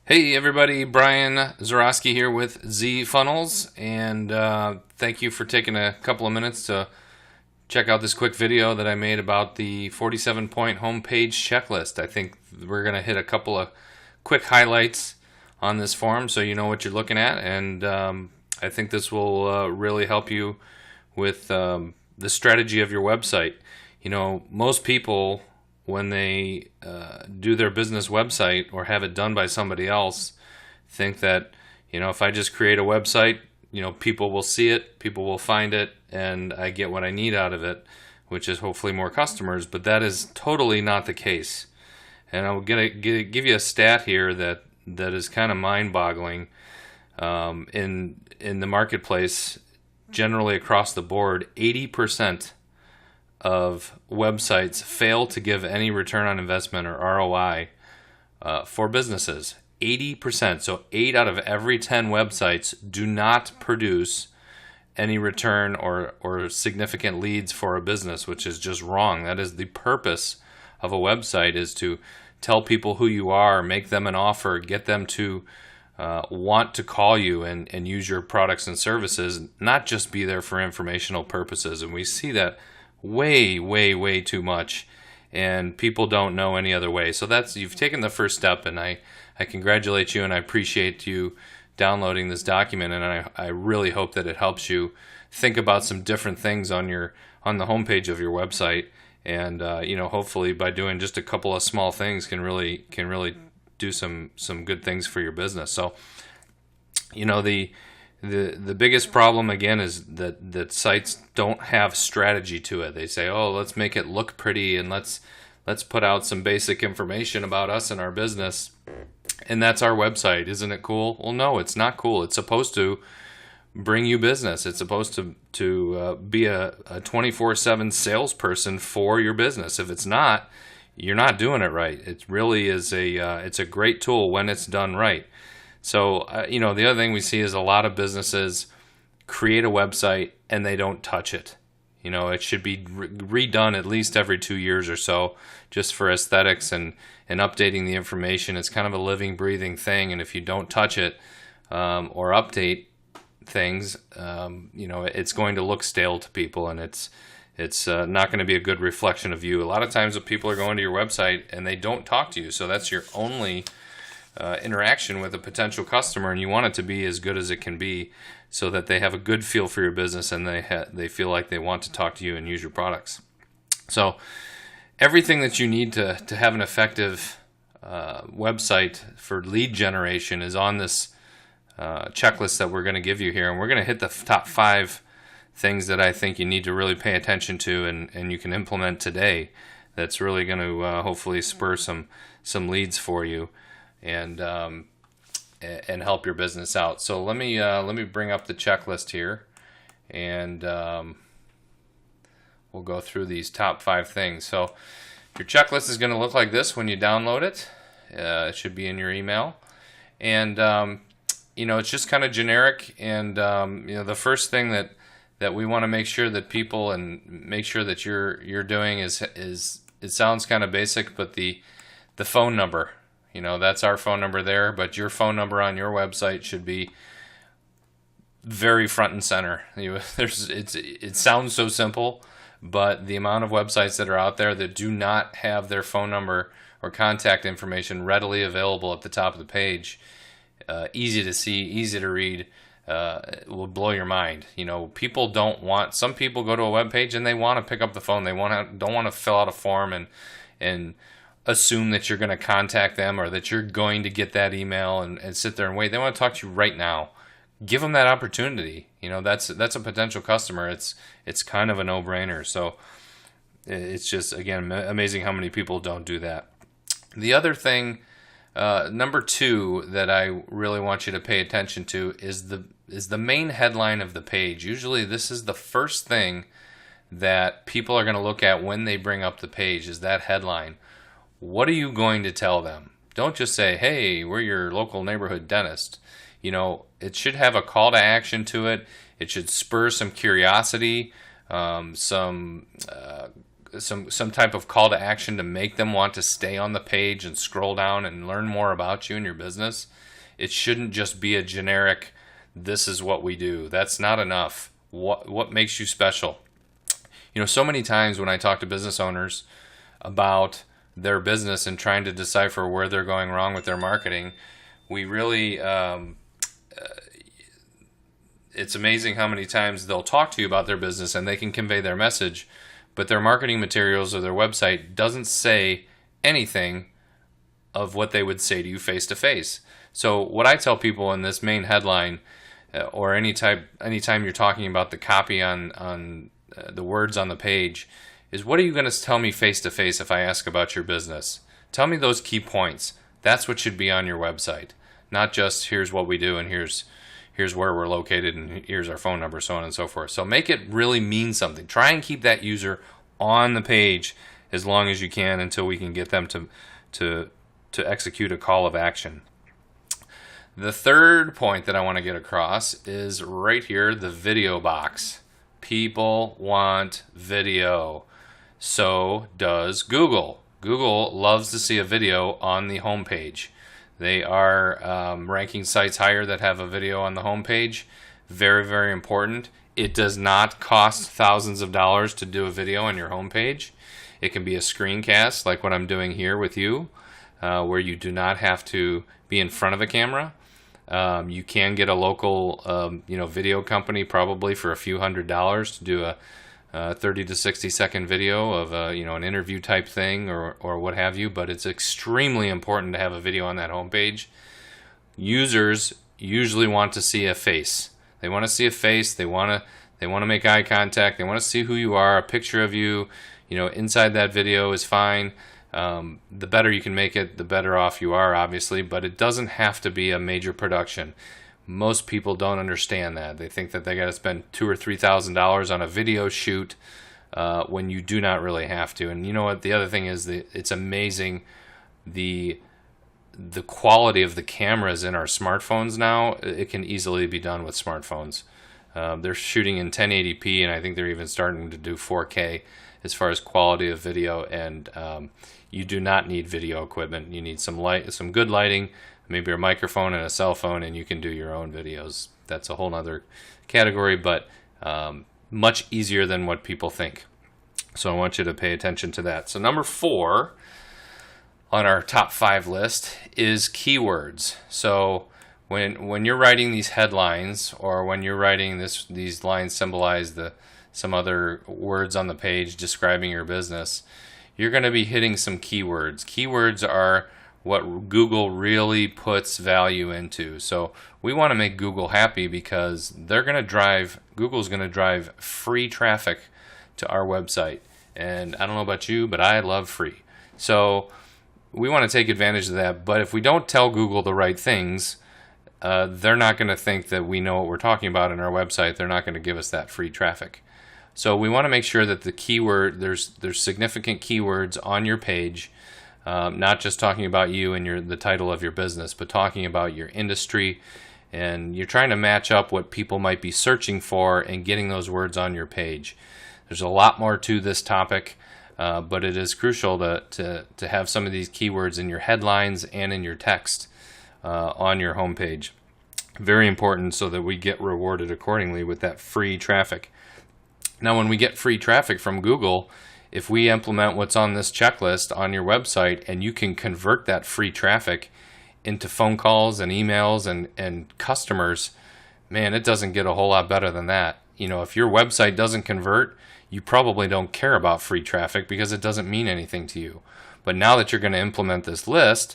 Hey everybody, Brian Zarowski here with Z Funnels, and thank you for taking a couple of minutes to check out this quick video that I made about the 47-point homepage checklist. I think we're going to hit a couple of quick highlights on this form so you know what you're looking at, and I think this will really help you with the strategy of your website. You know, most people, when they do their business website or have it done by somebody else, think that, you know, if I just create a website, you know, people will see it, people will find it, and I get what I need out of it, which is hopefully more customers. But that is totally not the case. And I'm gonna give you a stat here that is kind of mind-boggling. In the marketplace, generally across the board, 80% of websites fail to give any return on investment or ROI for businesses. 80%. So 8 out of every 10 websites do not produce any return or significant leads for a business, which is just wrong. That is the purpose of a website, is to tell people who you are, make them an offer, get them to want to call you and use your products and services, not just be there for informational purposes. And we see that way too much, and people don't know any other way. So that's, you've taken the first step, and I congratulate you, and I appreciate you downloading this document, and I really hope that it helps you think about some different things on the homepage of your website, and you know, hopefully by doing just a couple of small things can really do some good things for your business. So, you know, the biggest problem again is that sites don't have strategy to it. They say, "Oh, let's make it look pretty, and let's put out some basic information about us and our business, and that's our website. Isn't it cool?" Well, no, it's not cool. It's supposed to bring you business. It's supposed to be a 24/7 salesperson for your business. If it's not, you're not doing it right. It really is it's a great tool when it's done right. So, you know, the other thing we see is a lot of businesses create a website and they don't touch it. You know, it should be redone at least every 2 years or so, just for aesthetics and updating the information. It's kind of a living, breathing thing, and if you don't touch it or update things, you know, it's going to look stale to people, and it's not going to be a good reflection of you. A lot of times when people are going to your website and they don't talk to you, so that's your only interaction with a potential customer, and you want it to be as good as it can be so that they have a good feel for your business and they feel like they want to talk to you and use your products. So everything that you need to have an effective website for lead generation is on this checklist that we're going to give you here, and we're going to hit the top 5 things that I think you need to really pay attention to and you can implement today. That's really going to hopefully spur some leads for you and help your business out. So let me bring up the checklist here, and we'll go through these top 5 things. So your checklist is going to look like this when you download it. It should be in your email, and you know, it's just kind of generic. And you know, the first thing that we want to make sure that people and make sure that you're doing is it sounds kind of basic, but the phone number. You know, that's our phone number there, but your phone number on your website should be very front and center. It sounds so simple, but the amount of websites that are out there that do not have their phone number or contact information readily available at the top of the page, easy to see, easy to read, will blow your mind. You know, some people go to a web page and they want to pick up the phone. They don't want to fill out a form and assume that you're going to contact them or that you're going to get that email and sit there and wait. They want to talk to you right now. Give them that opportunity. You know, that's a potential customer. It's kind of a no-brainer. So it's just, again, amazing how many people don't do that. The other thing, number 2, that I really want you to pay attention to is the main headline of the page. Usually this is the first thing that people are going to look at when they bring up the page, is that headline. What are you going to tell them? Don't just say, "Hey, we're your local neighborhood dentist." You know, it should have a call to action to it. It should spur some curiosity, some some type of call to action to make them want to stay on the page and scroll down and learn more about you and your business. It shouldn't just be a generic, this is what we do. That's not enough. What makes you special? So many times when I talk to business owners about their business and trying to decipher where they're going wrong with their marketing, we really, it's amazing how many times they'll talk to you about their business and they can convey their message, but their marketing materials or their website doesn't say anything of what they would say to you face to face. So what I tell people in this main headline, or anytime you're talking about the copy on the words on the page, is what are you going to tell me face to face if I ask about your business? Tell me those key points. That's what should be on your website, not just here's what we do and here's where we're located and here's our phone number, so on and so forth. So make it really mean something. Try and keep that user on the page as long as you can until we can get them to execute a call of action. The third point that I want to get across is right here, the video box. People want video. So does Google. Google loves to see a video on the home page. They are ranking sites higher that have a video on the home page. Very, very important. It does not cost thousands of dollars to do a video on your home page. It can be a screencast like what I'm doing here with you, where you do not have to be in front of a camera. You can get a local video company probably for a few $100s to do a 30 to 60 second video of an interview type thing or what have you, but it's extremely important to have a video on that homepage. Users usually want to see a face. They want to see a face. They want to make eye contact. They want to see who you are. A picture of you, inside that video is fine. The better you can make it, the better off you are, obviously, but it doesn't have to be a major production. Most people don't understand that. They think that they got to spend $2,000 or $3,000 on a video shoot when you do not really have to. And you know what? The other thing is that it's amazing the quality of the cameras in our smartphones now. It can easily be done with smartphones. They're shooting in 1080p, and I think they're even starting to do 4K as far as quality of video. And you do not need video equipment. You need some good lighting, maybe a microphone and a cell phone, and you can do your own videos. That's a whole nother category, but much easier than what people think. So I want you to pay attention to that. So number 4 on our top 5 list is keywords. So when you're writing these headlines, or when you're writing these lines symbolize some other words on the page describing your business, you're going to be hitting some keywords. Keywords are what Google really puts value into. So we want to make Google happy because Google's going to drive free traffic to our website. And I don't know about you, but I love free. So we want to take advantage of that. But if we don't tell Google the right things, they're not going to think that we know what we're talking about in our website. They're not going to give us that free traffic. So we want to make sure that there's significant keywords on your page, not just talking about you and the title of your business, but talking about your industry, and you're trying to match up what people might be searching for and getting those words on your page. There's a lot more to this topic, but it is crucial to have some of these keywords in your headlines and in your text on your homepage. Very important so that we get rewarded accordingly with that free traffic. Now, when we get free traffic from Google, if we implement what's on this checklist on your website and you can convert that free traffic into phone calls and emails and customers, man, it doesn't get a whole lot better than that. If your website doesn't convert, you probably don't care about free traffic because it doesn't mean anything to you. But now that you're going to implement this list,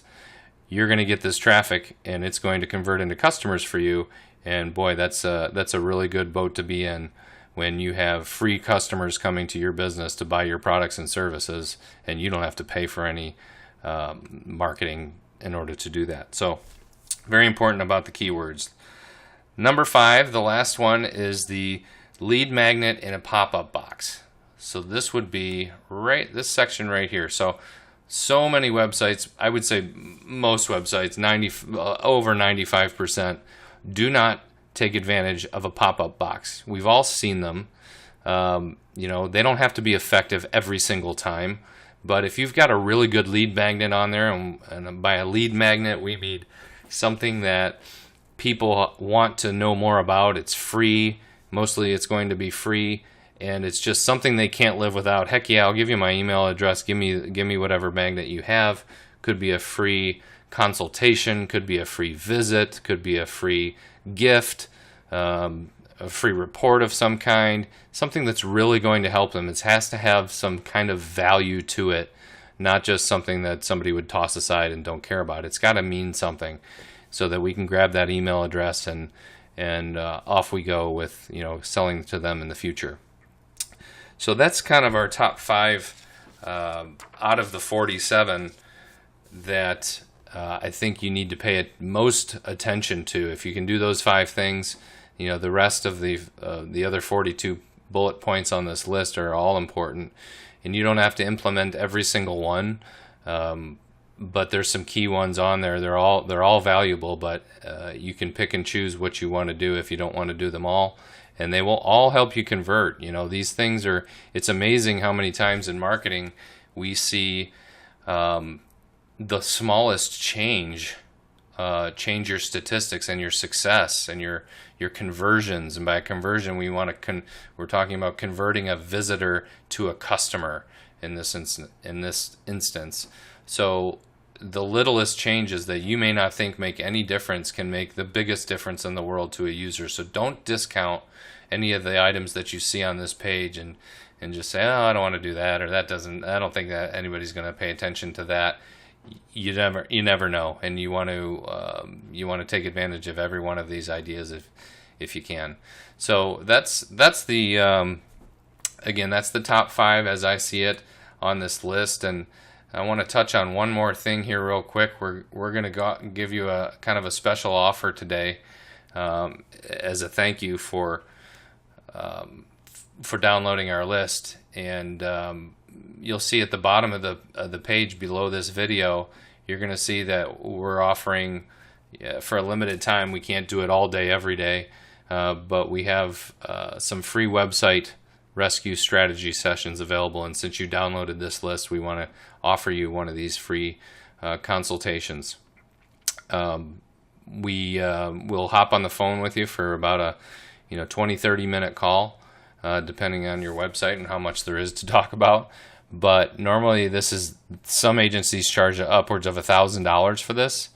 you're going to get this traffic and it's going to convert into customers for you. And boy, that's a really good boat to be in, when you have free customers coming to your business to buy your products and services, and you don't have to pay for any marketing in order to do that. So very important about the keywords. Number 5, the last one, is the lead magnet in a pop-up box. So this would be this section right here. So many websites, I would say most websites, over 95%, do not take advantage of a pop-up box. We've all seen them. They don't have to be effective every single time. But if you've got a really good lead magnet on there, and by a lead magnet we mean something that people want to know more about, it's free. Mostly it's going to be free, and it's just something they can't live without. Heck yeah, I'll give you my email address. Give me whatever magnet you have. Could be a free consultation, could be a free visit, could be a free gift, a free report of some kind, something that's really going to help them. It has to have some kind of value to it, not just something that somebody would toss aside and don't care about. It's got to mean something, so that we can grab that email address and off we go with selling to them in the future. So that's kind of our top 5 out of the 47 that I think you need to pay most attention to. If you can do those 5 things, the rest of the other 42 bullet points on this list are all important, and you don't have to implement every single one. But there's some key ones on there. They're all valuable, but you can pick and choose what you want to do if you don't want to do them all, and they will all help you convert. These things it's amazing how many times in marketing we see the smallest change your statistics and your success and your conversions. And by conversion, we're talking about converting a visitor to a customer in this instance. So the littlest changes that you may not think make any difference can make the biggest difference in the world to a user. So don't discount any of the items that you see on this page and just say, oh, I don't want to do that, or I don't think that anybody's going to pay attention to that. You never know, and you want to take advantage of every one of these ideas if you can. So that's the again, that's the top 5 as I see it on this list. And I want to touch on one more thing here real quick. We're going to give you a kind of a special offer today as a thank you for downloading our list. And you'll see at the bottom of the page below this video, you're going to see that we're offering for a limited time. We can't do it all day every day, but we have some free website rescue strategy sessions available. And since you downloaded this list, we want to offer you one of these free consultations. We will hop on the phone with you for about a 20-30 minute call, depending on your website and how much there is to talk about. But normally some agencies charge upwards of $1,000 for this.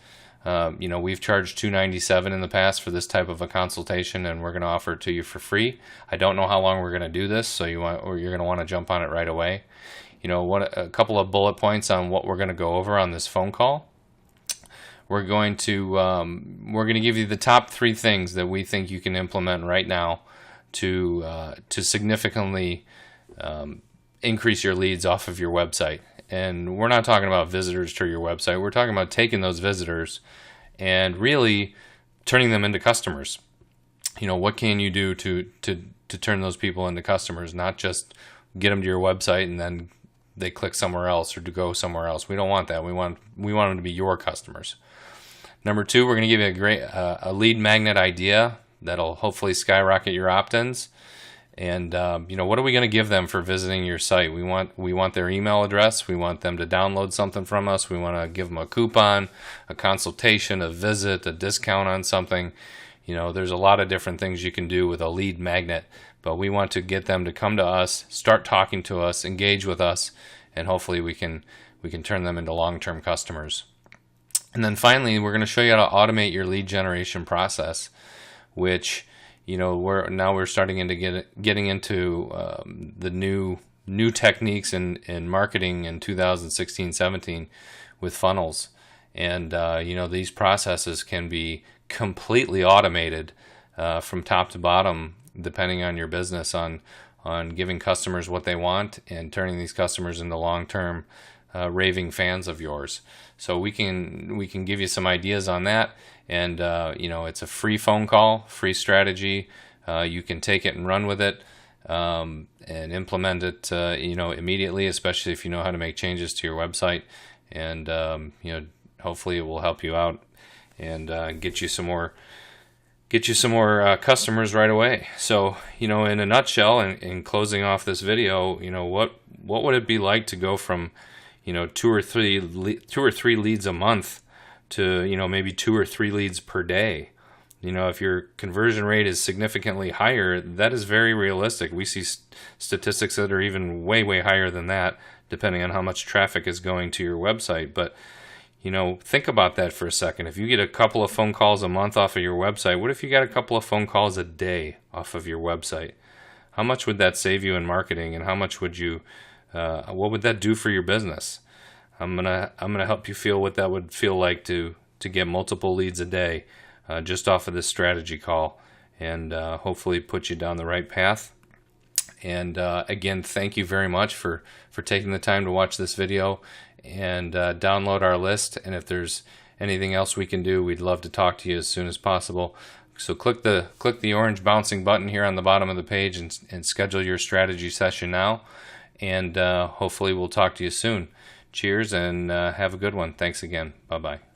We've charged $297 in the past for this type of a consultation, and we're going to offer it to you for free. I don't know how long we're going to do this, so you're going to want to jump on it right away. A couple of bullet points on what we're going to go over on this phone call. We're going to give you the top 3 things that we think you can implement right now to significantly increase your leads off of your website. And we're not talking about visitors to your website. We're talking about taking those visitors and really turning them into customers. What can you do to turn those people into customers, not just get them to your website and then they click somewhere else or to go somewhere else. We don't want that. We want them to be your customers. Number 2, we're going to give you a great a lead magnet idea that'll hopefully skyrocket your opt-ins. And what are we going to give them for visiting your site? We want their email address. We want them to download something from us. We want to give them a coupon, a consultation, a visit, a discount on something. There's a lot of different things you can do with a lead magnet, but we want to get them to come to us, start talking to us, engage with us, and hopefully we can turn them into long-term customers. And then finally, we're going to show you how to automate your lead generation process, which we're starting into getting into the new techniques in marketing in 2016-17 with funnels, and these processes can be completely automated from top to bottom, depending on your business, on giving customers what they want and turning these customers into long-term raving fans of yours. So we can give you some ideas on that. And it's a free phone call, free strategy. You can take it and run with it and implement it immediately, especially if you know how to make changes to your website. And hopefully it will help you out and get you some more get you some more customers right away. So, in a nutshell, in closing off this video, what would it be like to go from, two or three leads a month to, maybe 2 or 3 leads per day? If your conversion rate is significantly higher, that is very realistic. We see statistics that are even way, way higher than that, depending on how much traffic is going to your website. But think about that for a second. If you get a couple of phone calls a month off of your website, what if you got a couple of phone calls a day off of your website? How much would that save you in marketing, and how much would what would that do for your business? I'm gonna help you feel what that would feel like to get multiple leads a day, just off of this strategy call, and hopefully put you down the right path. And again, thank you very much for taking the time to watch this video and download our list. And if there's anything else we can do, we'd love to talk to you as soon as possible. So click the orange bouncing button here on the bottom of the page and schedule your strategy session now. And hopefully we'll talk to you soon. Cheers, and have a good one. Thanks again. Bye-bye.